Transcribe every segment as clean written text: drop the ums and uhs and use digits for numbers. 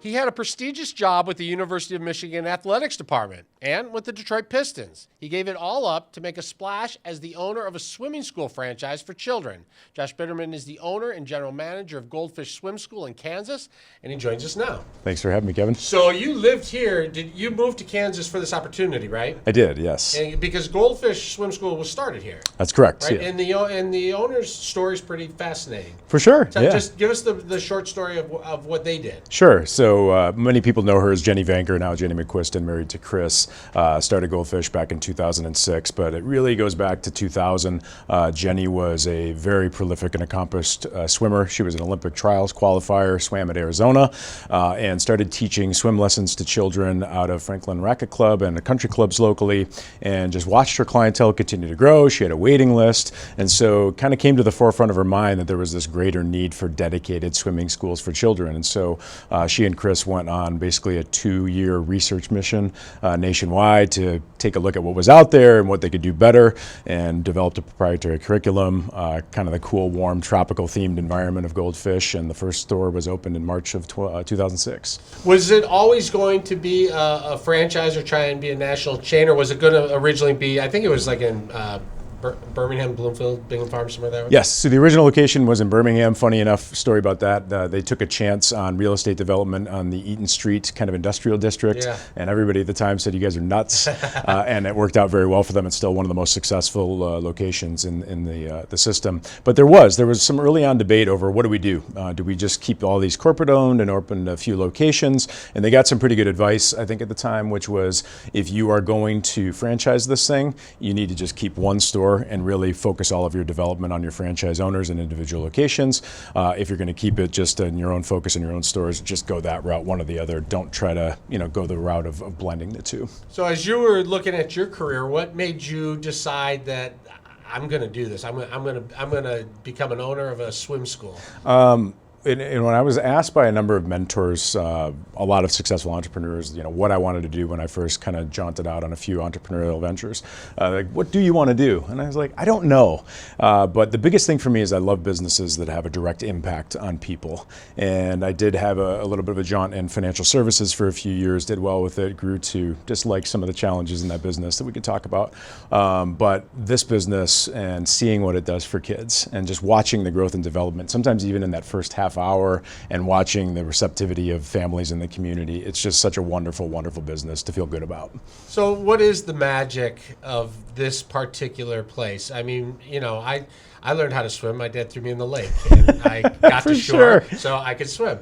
He had a prestigious job with the University of Michigan Athletics Department and with the Detroit Pistons. He gave it all up to make a splash as the owner of a swimming school franchise for children. Josh Bitterman is the owner and general manager of Goldfish Swim School in Kansas, and he joins us now. Thanks for having me, Kevin. So you lived here. Did you move to Kansas for this opportunity, right? I did, yes. And because Goldfish Swim School was started here. That's correct. Right? Yeah. And the owner's story is pretty fascinating. For sure, So yeah. just give us the short story of what they did. Sure. So many people know her as Jenny Vanker, now Jenny McQuiston, married to Chris. Started Goldfish back in 2006, but it really goes back to 2000. Jenny was a very prolific and accomplished swimmer. She was an Olympic trials qualifier, swam at Arizona, and started teaching swim lessons to children out of Franklin Racquet Club and the country clubs locally, and just watched her clientele continue to grow. She had a waiting list, and so kind of came to the forefront of her mind that there was this greater need for dedicated swimming schools for children. And so she and Chris went on basically a 2-year research mission nationwide to take a look at what was out there and what they could do better, and developed a proprietary curriculum, kind of the cool, warm, tropical themed environment of Goldfish. And the first store was opened in March of 2006. Was it always going to be a franchise or try and be a national chain, or was it going to originally be, I think it was like in Birmingham, Bloomfield, Bingham Farm, somewhere there? Yes, so the original location was in Birmingham. Funny enough, story about that. They took a chance on real estate development on the Eaton Street kind of industrial district, and everybody at the time said, you guys are nuts, and it worked out very well for them. It's still one of the most successful locations in the system. But there was some early on debate over what do we do? Do we just keep all these corporate owned and open a few locations? And they got some pretty good advice, I think, at the time, which was if you are going to franchise this thing, you need to just keep one store and really focus all of your development on your franchise owners and individual locations. If you're going to keep it just in your own focus in your own stores, just go that route, one or the other. Don't try to go the route of blending the two. So as you were looking at your career, what made you decide that I'm going to do this? I'm going to become an owner of a swim school? And when I was asked by a number of mentors, a lot of successful entrepreneurs, what I wanted to do when I first kind of jaunted out on a few entrepreneurial ventures, like, what do you want to do? And I was like, I don't know. But the biggest thing for me is I love businesses that have a direct impact on people. And I did have a little bit of a jaunt in financial services for a few years, did well with it, grew to dislike some of the challenges in that business that we could talk about. But this business and seeing what it does for kids and just watching the growth and development, sometimes even in that first half hour, and watching the receptivity of families in the community, it's just such a wonderful, wonderful business to feel good about. So what is the magic of this particular place? I mean, I learned how to swim. My dad threw me in the lake, and I got to shore, so I could swim.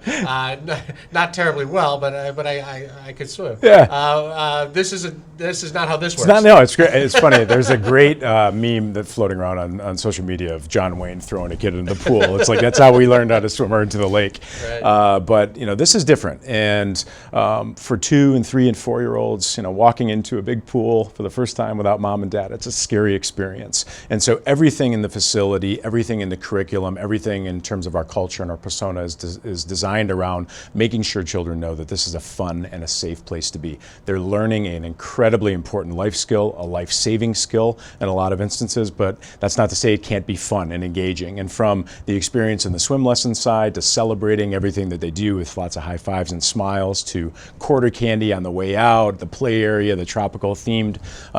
Not terribly well, but I could swim. Yeah. This is not how this works. It's great. It's funny. There's a great meme that's floating around on social media of John Wayne throwing a kid into the pool. It's like that's how we learned how to swim or into the lake. Right. But this is different. And for 2 and 3 and 4-year-olds, walking into a big pool for the first time without mom and dad, it's a scary experience. And so everything in the facility, everything in the curriculum, everything in terms of our culture and our persona is designed around making sure children know that this is a fun and a safe place to be. They're learning an incredibly important life skill, a life-saving skill in a lot of instances, but that's not to say it can't be fun and engaging. And from the experience in the swim lesson side to celebrating everything that they do with lots of high fives and smiles to quarter candy on the way out, the play area, the tropical themed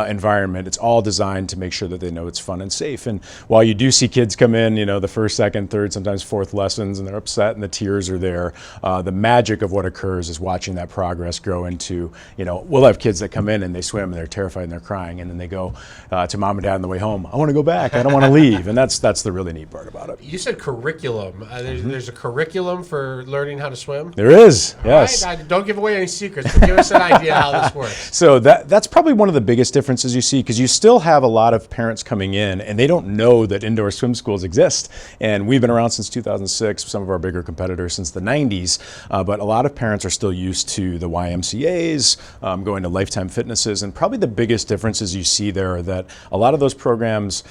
environment, it's all designed to make sure that they know it's fun and safe. And while you do see kids come in, the first, second, third, sometimes fourth lessons, and they're upset and the tears are there, the magic of what occurs is watching that progress grow into, we'll have kids that come in and they swim and they're terrified and they're crying, and then they go to mom and dad on the way home, I want to go back, I don't want to leave. And that's the really neat part about it. You said curriculum. There's a curriculum for learning how to swim? There is, yes. Right. Don't give away any secrets, but give us an idea how this works. So that's probably one of the biggest differences you see, because you still have a lot of parents coming in and they don't know that indoor swim schools exist. And we've been around since 2006, some of our bigger competitors since the 90s, but a lot of parents are still used to the YMCAs, going to Lifetime Fitnesses, and probably the biggest differences you see there are that a lot of those programs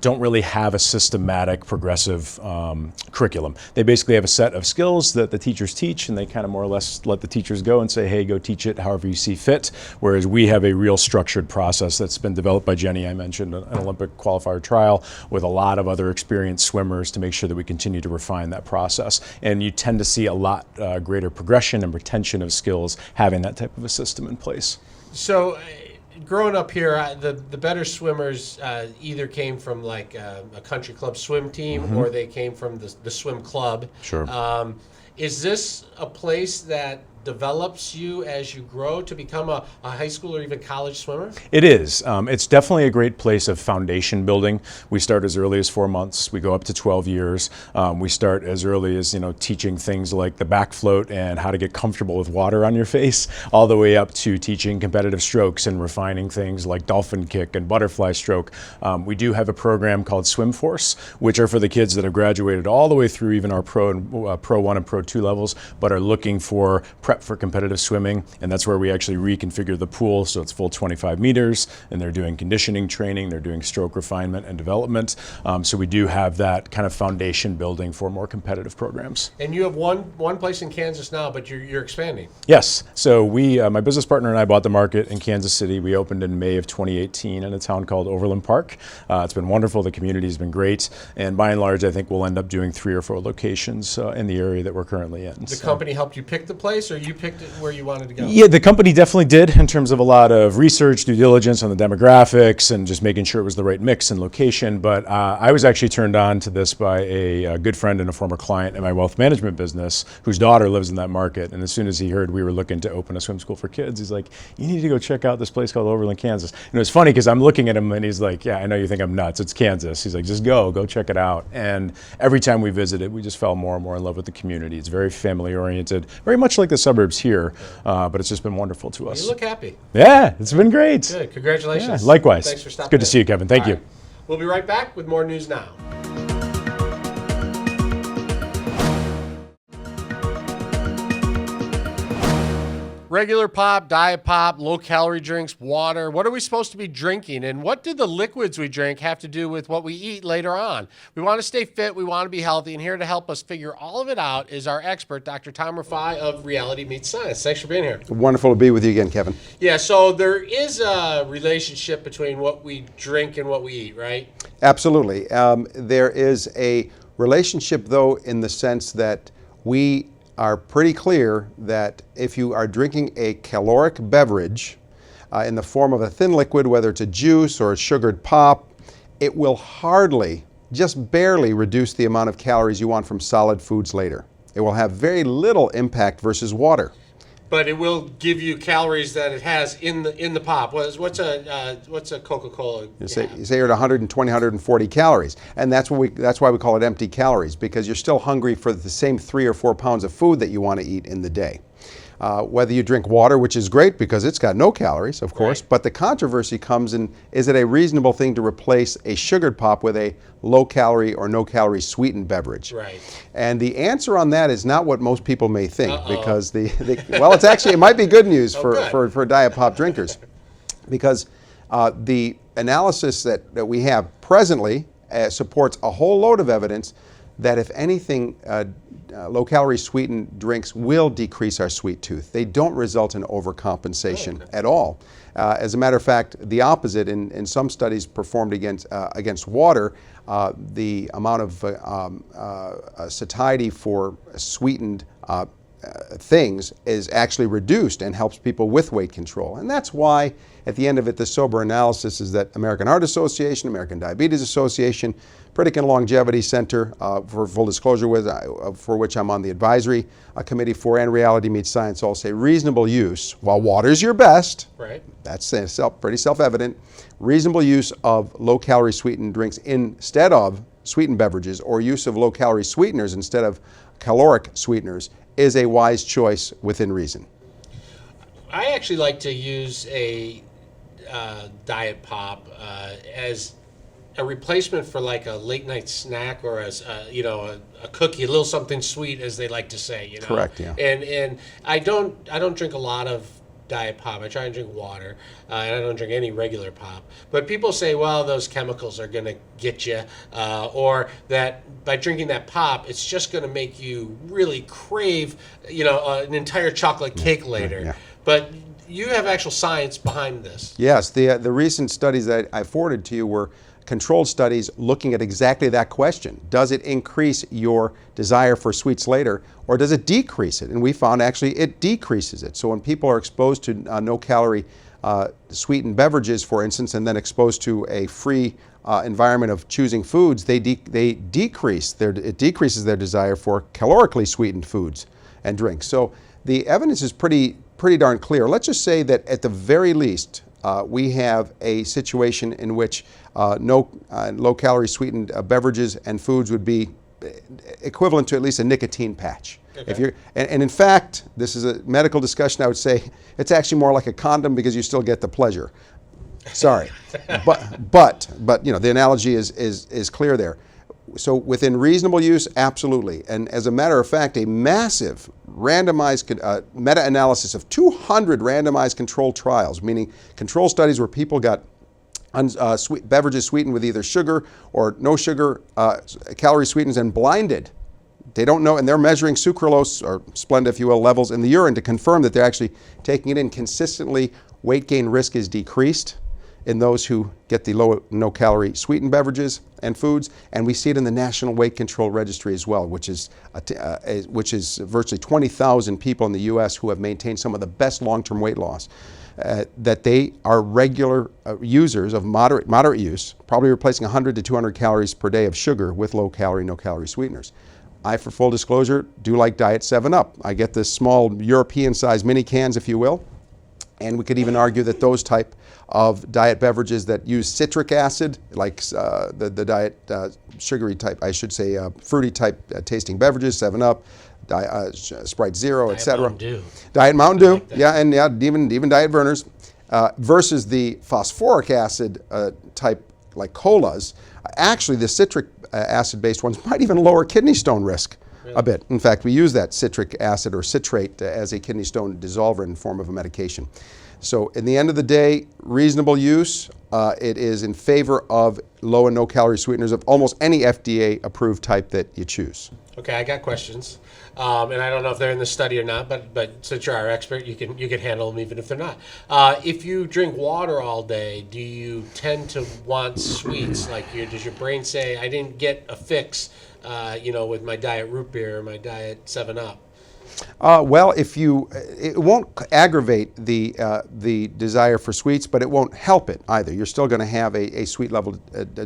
don't really have a systematic, progressive curriculum. They basically have a set of skills that the teachers teach, and they kind of more or less let the teachers go and say, hey, go teach it however you see fit, whereas we have a real structured process that's been developed by Jenny. I mentioned an Olympic qualifier trial with a lot lot of other experienced swimmers to make sure that we continue to refine that process. And you tend to see a lot greater progression and retention of skills having that type of a system in place. So, growing up here, the better swimmers either came from like a country club swim team or they came from the swim club. Sure. Is this a place that develops you as you grow to become a high school or even college swimmer? It is. It's definitely a great place of foundation building. We start as early as 4 months. We go up to 12 years. We start as early as, teaching things like the back float and how to get comfortable with water on your face, all the way up to teaching competitive strokes and refining things like dolphin kick and butterfly stroke. We do have a program called Swim Force, which are for the kids that have graduated all the way through even our Pro 1 and Pro 2 levels, but are looking for prep for competitive swimming, and that's where we actually reconfigure the pool so it's full 25 meters, and they're doing conditioning training, they're doing stroke refinement and development. So we do have that kind of foundation building for more competitive programs. And you have one place in Kansas now, but you're expanding. Yes. So we, my business partner and I bought the market in Kansas City. We opened in May of 2018 in a town called Overland Park. It's been wonderful. The community has been great, and by and large, I think we'll end up doing 3 or 4 locations in the area that we're currently in. The company helped you pick the place, or you picked it where you wanted to go? Yeah, the company definitely did in terms of a lot of research, due diligence on the demographics, and just making sure it was the right mix and location. But I was actually turned on to this by a good friend and a former client in my wealth management business, whose daughter lives in that market. And as soon as he heard we were looking to open a swim school for kids, he's like, "You need to go check out this place called Overland, Kansas." And it was funny because I'm looking at him and he's like, "Yeah, I know you think I'm nuts. It's Kansas." He's like, "Just go check it out." And every time we visited, we just fell more and more in love with the community. It's very family oriented, very much like the suburbs here. But it's just been wonderful to us. You look happy. Yeah, it's been great. Good. Congratulations. Yeah, likewise. Thanks for stopping It's good in. to see you, Kevin. Thank you. We'll be right back with more news now. Regular pop, diet pop, low-calorie drinks, water. What are we supposed to be drinking? And what do the liquids we drink have to do with what we eat later on? We want to stay fit. We want to be healthy. And here to help us figure all of it out is our expert, Dr. Tom Rafai of Reality Meets Science. Thanks for being here. Wonderful to be with you again, Kevin. Yeah, so there is a relationship between what we drink and what we eat, right? Absolutely. There is a relationship, though, in the sense that we are pretty clear that if you are drinking a caloric beverage in the form of a thin liquid, whether it's a juice or a sugared pop, it will hardly, just barely reduce the amount of calories you want from solid foods later. It will have very little impact versus water. But it will give you calories that it has in the pop. What's a Coca-Cola? You say you're at 120, 140 calories, and that's why we call it empty calories, because you're still hungry for the same 3 or 4 pounds of food that you want to eat in the day. Whether you drink water, which is great because it's got no calories, of course, right. But the controversy comes in, is it a reasonable thing to replace a sugared pop with a low-calorie or no-calorie sweetened beverage? Right. And the answer on that is not what most people may think, because well, it's actually, it might be good news for diet pop drinkers, because the analysis that we have presently supports a whole load of evidence that, if anything, low-calorie sweetened drinks will decrease our sweet tooth. They don't result in overcompensation at all. As a matter of fact, the opposite. In some studies performed against water, the amount of satiety for sweetened things is actually reduced and helps people with weight control. And that's why, at the end of it, the sober analysis is that American Heart Association, American Diabetes Association, Pritikin Longevity Center, for full disclosure, for which I'm on the advisory committee for, and Reality Meets Science all say reasonable use, while water's your best, right? That's pretty self-evident, reasonable use of low-calorie sweetened drinks instead of sweetened beverages, or use of low-calorie sweeteners instead of caloric sweeteners, is a wise choice within reason. I actually like to use a diet pop as a replacement for like a late night snack, or as a cookie, a little something sweet, as they like to say. Correct. Yeah. And I don't drink a lot of diet pop. I try and drink water, and I don't drink any regular pop. But people say, well, those chemicals are going to get you, or that by drinking that pop, it's just going to make you really crave, an entire chocolate cake later. Yeah. But you have actual science behind this. Yes, the recent studies that I forwarded to you were controlled studies looking at exactly that question. Does it increase your desire for sweets later, or does it decrease it? And we found actually it decreases it. So when people are exposed to no-calorie sweetened beverages, for instance, and then exposed to a free environment of choosing foods, it decreases their desire for calorically sweetened foods and drinks. So the evidence is pretty darn clear. Let's just say that at the very least, we have a situation in which low-calorie sweetened beverages and foods would be equivalent to at least a nicotine patch. Okay. If you're, and in fact, this is a medical discussion, I would say it's actually more like a condom because you still get the pleasure. Sorry, but you know, the analogy is clear there. So within reasonable use, absolutely. And as a matter of fact, a massive randomized meta-analysis of 200 randomized controlled trials, meaning control studies where people got beverages sweetened with either sugar or no sugar, calorie sweeteners, and blinded. They don't know, and they're measuring sucralose, or Splenda, if you will, levels in the urine to confirm that they're actually taking it in consistently. Weight gain risk is decreased in those who get the no-calorie sweetened beverages and foods, and we see it in the National Weight Control Registry as well, which is virtually 20,000 people in the U.S. who have maintained some of the best long-term weight loss. That they are regular users of moderate use, probably replacing 100 to 200 calories per day of sugar with low-calorie, no-calorie sweeteners. I, for full disclosure, do like Diet 7-Up. I get the small European-sized mini cans, if you will, and we could even argue that those type of diet beverages that use citric acid, like the diet sugary type, I should say fruity type tasting beverages, 7-Up, Sprite Zero, etc. Diet Mountain Dew, like yeah, and yeah, even Diet Vernors, versus the phosphoric acid type like colas. Actually, the citric acid-based ones might even lower kidney stone risk a bit. In fact, we use that citric acid or citrate as a kidney stone dissolver in the form of a medication. So in the end of the day, reasonable use, it is in favor of low and no calorie sweeteners of almost any FDA approved type that you choose. Okay, I got questions, and I don't know if they're in the study or not, but since you're our expert, you can handle them even if they're not. If you drink water all day, do you tend to want sweets? Like, does your brain say, I didn't get a fix, with my diet root beer or my diet 7-Up? Well, it won't aggravate the desire for sweets, but it won't help it either. You're still going to have a sweet level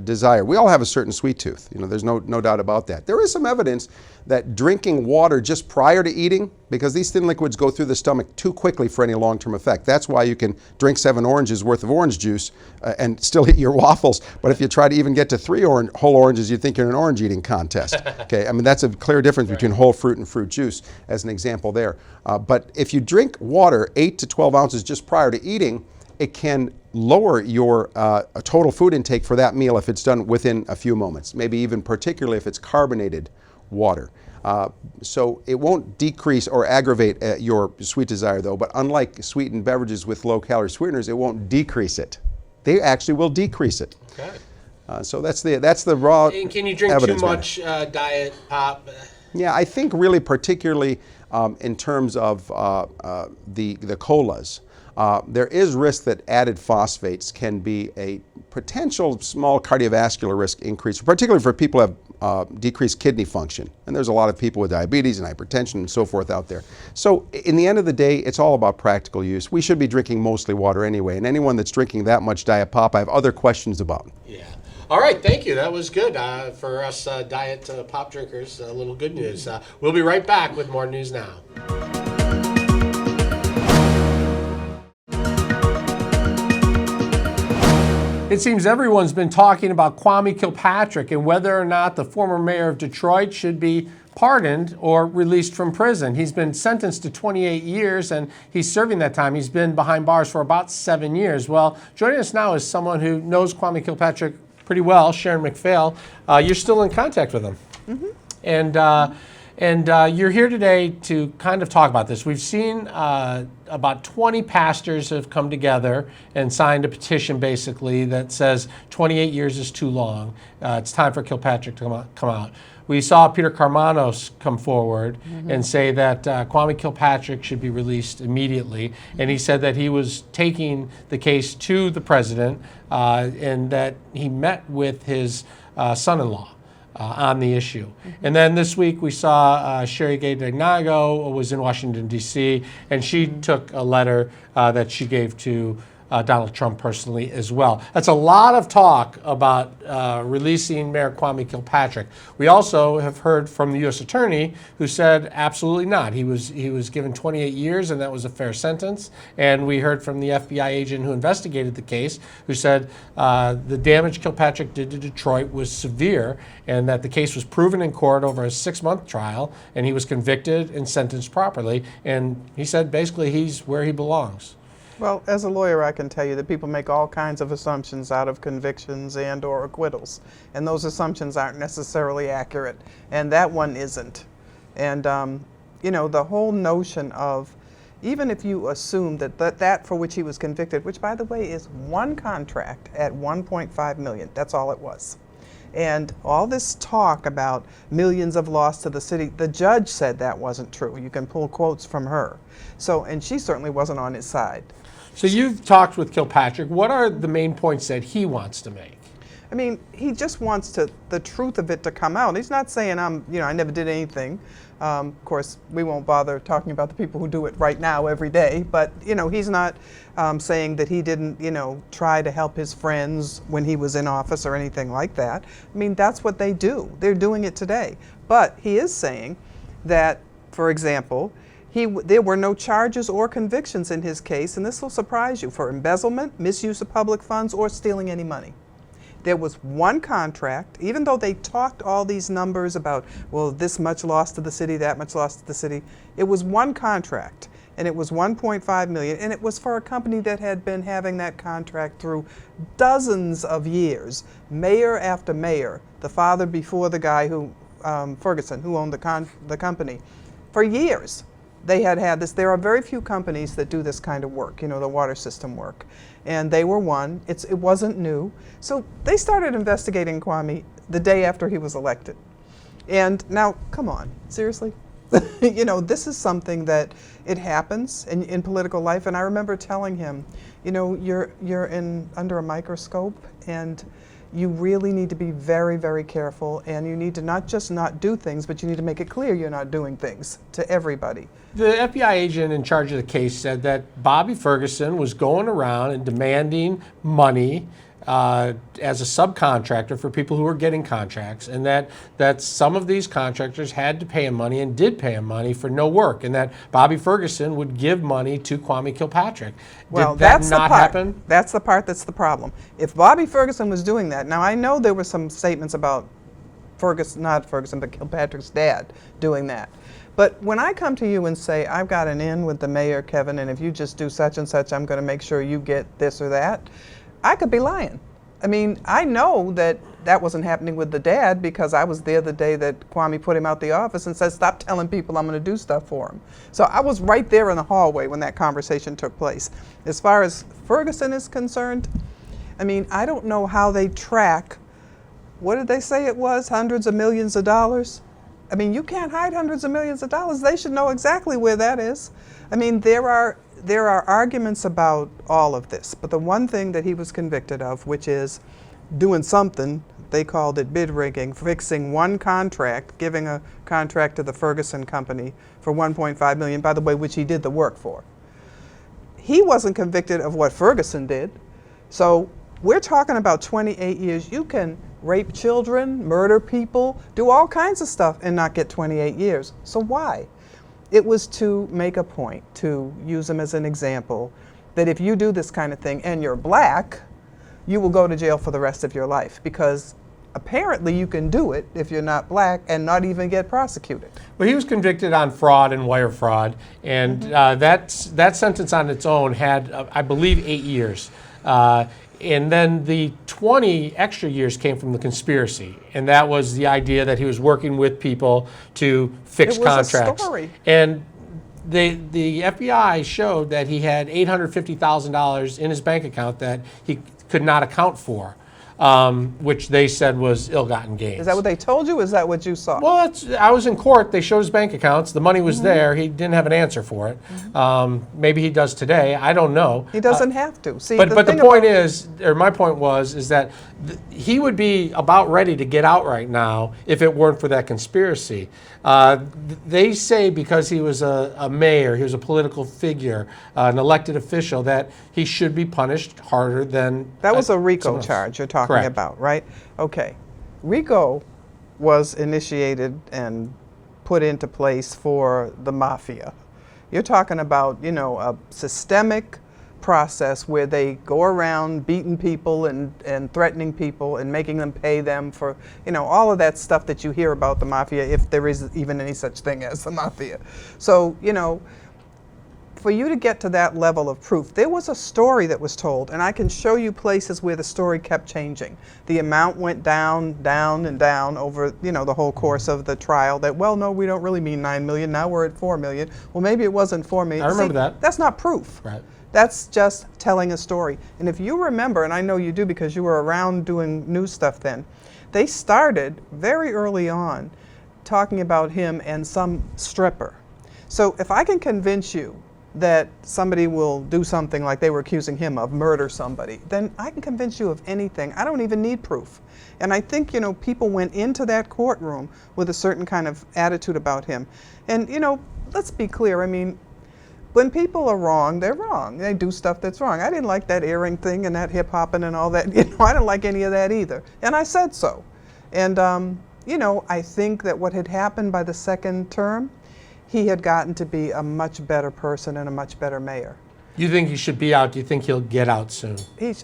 desire. We all have a certain sweet tooth. There's no doubt about that. There is some evidence that drinking water just prior to eating, because these thin liquids go through the stomach too quickly for any long-term effect. That's why you can drink 7 oranges worth of orange juice and still eat your waffles. But if you try to even get to 3 whole oranges, you'd think you're in an orange eating contest. Okay, I mean, that's a clear difference between whole fruit and fruit juice as an example there. But if you drink water 8 to 12 ounces just prior to eating, it can lower your total food intake for that meal if it's done within a few moments, maybe even particularly if it's carbonated water. So it won't decrease or aggravate your sweet desire, though, but unlike sweetened beverages with low-calorie sweeteners, it won't decrease it. They actually will decrease it. Okay. So that's the raw evidence. And can you drink too much diet pop? Yeah, I think really particularly in terms of the colas, there is risk that added phosphates can be a potential small cardiovascular risk increase, particularly for people who have decreased kidney function. And there's a lot of people with diabetes and hypertension and so forth out there. So in the end of the day, it's all about practical use. We should be drinking mostly water anyway, and anyone that's drinking that much diet pop, I have other questions about. Yeah. All right, thank you. That was good for us diet pop drinkers. A little good news. We'll be right back with more news now. It seems everyone's been talking about Kwame Kilpatrick and whether or not the former mayor of Detroit should be pardoned or released from prison. He's been sentenced to 28 years and he's serving that time. He's been behind bars for about 7 years. Well, joining us now is someone who knows Kwame Kilpatrick pretty well, SHARON McPHAIL. You're still in contact with him. Mm-hmm. And you're here today to kind of talk about this. We've seen about 20 pastors have come together and signed a petition basically that says 28 years is too long. It's time for Kilpatrick to come out. we saw Peter Carmanos come forward and say that Kwame Kilpatrick should be released immediately. And he said that he was taking the case to the president and that he met with his son-in-law on the issue. And then this week we saw Sherry Gay Degnago was in Washington, D.C., and she took a letter that she gave to Donald Trump personally as well. That's a lot of talk about releasing Mayor Kwame Kilpatrick. We also have heard from the U.S. Attorney who said absolutely not. He was given 28 years and that was a fair sentence. And we heard from the FBI agent who investigated the case who said the damage Kilpatrick did to Detroit was severe and that the case was proven in court over a 6-month trial and he was convicted and sentenced properly. And he said basically he's where he belongs. Well, as a lawyer, I can tell you that people make all kinds of assumptions out of convictions and or acquittals, and those assumptions aren't necessarily accurate, and that one isn't. And, you know, the whole notion of, even if you assume that for which he was convicted, which, by the way, is one contract at $1.5 million, that's all it was. And all this talk about millions of loss to the city, the judge said that wasn't true. You can pull quotes from her. So, and she certainly wasn't on his side. So you've talked with Kilpatrick. What are the main points that he wants to make? I mean, he just wants the truth of it to come out. He's not saying I never did anything. Of course, we won't bother talking about the people who do it right now every day. But he's not saying that he didn't, try to help his friends when he was in office or anything like that. I mean, that's what they do. They're doing it today. But he is saying that, for example, there were no charges or convictions in his case, and this will surprise you, for embezzlement, misuse of public funds, or stealing any money. There was one contract, even though they talked all these numbers about, well, this much loss to the city, that much loss to the city. It was one contract, and it was $1.5 million, and it was for a company that had been having that contract through dozens of years, mayor after mayor, the father before the guy who, Ferguson, who owned the company, for years. They had this. There are very few companies that do this kind of work, the water system work. And they were one. It wasn't new. So they started investigating Kwame the day after he was elected. And now, come on, seriously? This is something that it happens in political life. And I remember telling him, you're under a microscope and you really need to be very, very careful, and you need to not just not do things, but you need to make it clear you're not doing things to everybody. The FBI agent in charge of the case said that Bobby Ferguson was going around and demanding money as a subcontractor for people who were getting contracts, and that some of these contractors had to pay him money and did pay him money for no work, and that Bobby Ferguson would give money to Kwame Kilpatrick. Well, did that that's not the part. happen? That's the part that's the problem. If Bobby Ferguson was doing that, now I know there were some statements about not Ferguson, but Kilpatrick's dad doing that. But when I come to you and say, I've got an in with the mayor, Kevin, and if you just do such and such, I'm going to make sure you get this or that, I could be lying. I mean, I know that wasn't happening with the dad because I was there the day that Kwame put him out the office and said, stop telling people I'm going to do stuff for him. So I was right there in the hallway when that conversation took place. As far as Ferguson is concerned, I mean, I don't know how they track, what did they say it was, hundreds of millions of dollars? I mean, you can't hide hundreds of millions of dollars. They should know exactly where that is. I mean, there are arguments about all of this, but the one thing that he was convicted of, which is doing something, they called it bid rigging, fixing one contract, giving a contract to the Ferguson company for $1.5 million, by the way, which he did the work for. He wasn't convicted of what Ferguson did. So we're talking about 28 years. You can rape children, murder people, do all kinds of stuff and not get 28 years. So why? It was to make a point, to use him as an example, that if you do this kind of thing and you're black, you will go to jail for the rest of your life, because apparently you can do it if you're not black and not even get prosecuted. Well, he was convicted on fraud and wire fraud, and that sentence on its own had, I believe, 8 years. And then the 20 extra years came from the conspiracy, and that was the idea that he was working with people to fix contracts. It was a story. And the FBI showed that he had $850,000 in his bank account that he could not account for. which they said was ill-gotten gains. Is that what they told you? Is that what you saw? Well, I was in court. They showed his bank accounts. The money was there. He didn't have an answer for it. Maybe he does today. I don't know. He doesn't have to. See, But the point is, or my point was, is that he would be about ready to get out right now if it weren't for that conspiracy. They say because he was a mayor, he was a political figure, an elected official, that he should be punished harder than... That was a RICO charge you're talking about, right? Okay. RICO was initiated and put into place for the mafia. You're talking about, you know, a systemic process where they go around beating people and threatening people and making them pay them for, you know, all of that stuff that you hear about the mafia, if there is even any such thing as the mafia. So, you know, for you to get to that level of proof, there was a story that was told, and I can show you places where the story kept changing. The amount went down, down, and down over, you know, the whole course of the trial. That, well, no, we don't really mean 9 million. Now we're at 4 million. Well, maybe it wasn't 4 million. I remember that. That's not proof. Right. That's just telling a story. And if you remember, and I know you do because you were around doing news stuff then, they started very early on talking about him and some stripper. So if I can convince you that somebody will do something like they were accusing him of, murder somebody, then I can convince you of anything. I don't even need proof. And I think, you know, people went into that courtroom with a certain kind of attitude about him. And, you know, let's be clear. I mean, when people are wrong, they're wrong. They do stuff that's wrong. I didn't like that earring thing and that hip-hopping and all that. You know, I didn't like any of that either. And I said so. And, you know, I think that what had happened by the second term, he had gotten to be a much better person and a much better mayor. You think he should be out? Do you think he'll get out soon?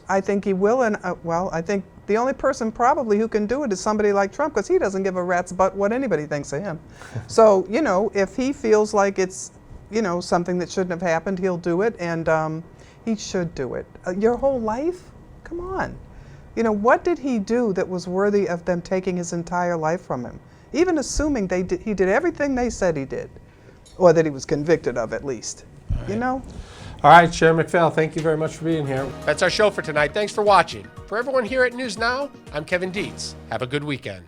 I think he will, and well, I think the only person probably who can do it is somebody like Trump, because he doesn't give a rat's butt what anybody thinks of him. So, you know, if he feels like it's, you know, something that shouldn't have happened, he'll do it, and he should do it. Your whole life? Come on. You know, what did he do that was worthy of them taking his entire life from him? Even assuming he did everything they said he did. Or that he was convicted of, at least. Right. You know? All right, Sharon McPhail, thank you very much for being here. That's our show for tonight. Thanks for watching. For everyone here at News Now, I'm Kevin Dietz. Have a good weekend.